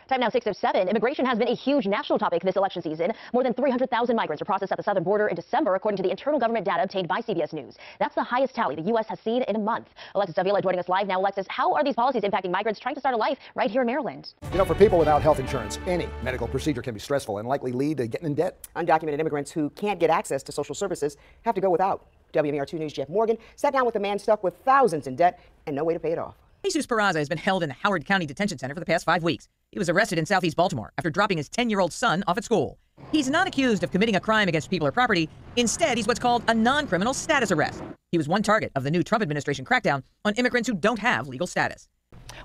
Time now 6:07. Immigration has been a huge national topic this election season. More than 300,000 migrants were processed at the southern border in December, according to the internal government data obtained by CBS News. That's the highest tally the U.S. has seen in a month. Alexis Davila joining us live now. Alexis, how are these policies impacting migrants trying to start a life right here in Maryland? You know, for people without health insurance, any medical procedure can be stressful and likely lead to getting in debt. Undocumented immigrants who can't get access to social services have to go without. WMER2 News' Jeff Morgan sat down with a man stuck with thousands in debt and no way to pay it off. Jesus Peraza has been held in the Howard County Detention Center for the past 5 weeks. He was arrested in southeast Baltimore after dropping his 10-year-old son off at school. He's not accused of committing a crime against people or property. Instead, he's what's called a non-criminal status arrest. He was one target of the new Trump administration crackdown on immigrants who don't have legal status.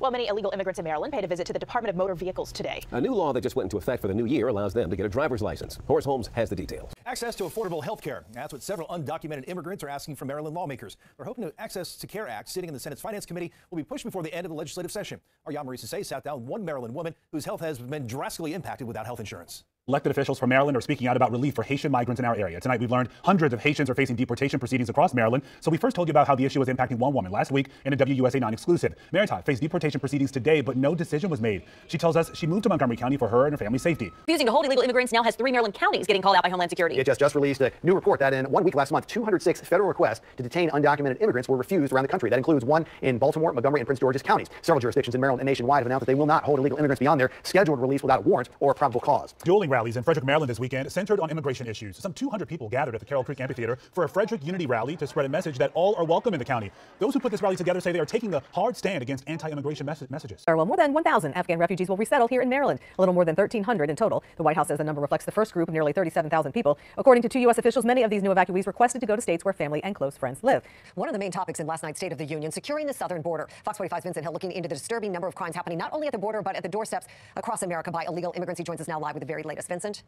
Well, many illegal immigrants in Maryland paid a visit to the Department of Motor Vehicles today. A new law that just went into effect for the new year allows them to get a driver's license. Horace Holmes has the details. Access to affordable health care. That's what several undocumented immigrants are asking from Maryland lawmakers. They're hoping the Access to Care Act, sitting in the Senate's Finance Committee, will be pushed before the end of the legislative session. Our Jan Marie Sase sat down with one Maryland woman whose health has been drastically impacted without health insurance. Elected officials from Maryland are speaking out about relief for Haitian migrants in our area. Tonight, we've learned hundreds of Haitians are facing deportation proceedings across Maryland. So we first told you about how the issue was impacting one woman last week in a WUSA non-exclusive. Maritai faced deportation proceedings today, but no decision was made. She tells us she moved to Montgomery County for her and her family's safety. Refusing to hold illegal immigrants now has 3 Maryland counties getting called out by Homeland Security. DHS just released a new report that in 1 week last month, 206 federal requests to detain undocumented immigrants were refused around the country. That includes one in Baltimore, Montgomery, and Prince George's counties. Several jurisdictions in Maryland and nationwide have announced that they will not hold illegal immigrants beyond their scheduled release without a warrant or a probable cause. Dueling rallies in Frederick, Maryland this weekend centered on immigration issues. Some 200 people gathered at the Carroll Creek Amphitheater for a Frederick Unity rally to spread a message that all are welcome in the county. Those who put this rally together say they are taking a hard stand against anti-immigration messages. Well, more than 1,000 Afghan refugees will resettle here in Maryland, a little more than 1,300 in total. The White House says the number reflects the first group of nearly 37,000 people. According to 2 U.S. officials, many of these new evacuees requested to go to states where family and close friends live. One of the main topics in last night's State of the Union, securing the southern border. Fox 45's Vincent Hill looking into the disturbing number of crimes happening not only at the border, but at the doorsteps across America by illegal immigrants. He joins us now live with the very latest. Vincent?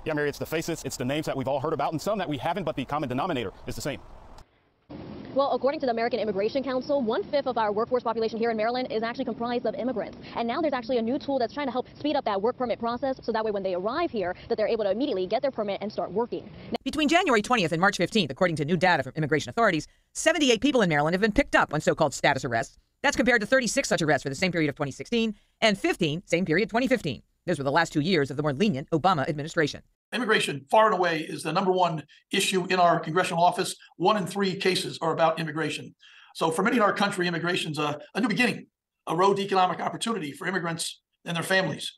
Yeah, Mary, it's the faces, it's the names that we've all heard about and some that we haven't, but the common denominator is the same. Well, according to the American Immigration Council, 1/5 of our workforce population here in Maryland is actually comprised of immigrants. And now there's actually a new tool that's trying to help speed up that work permit process so that way when they arrive here, that they're able to immediately get their permit and start working. Between January 20th and March 15th, according to new data from immigration authorities, 78 people in Maryland have been picked up on so-called status arrests. That's compared to 36 such arrests for the same period of 2016 and 15 same period 2015. Those were the last 2 years of the more lenient Obama administration. Immigration, far and away, is the #1 issue in our congressional office. 1 in 3 cases are about immigration. So for many in our country, immigration's a new beginning, a road to economic opportunity for immigrants and their families.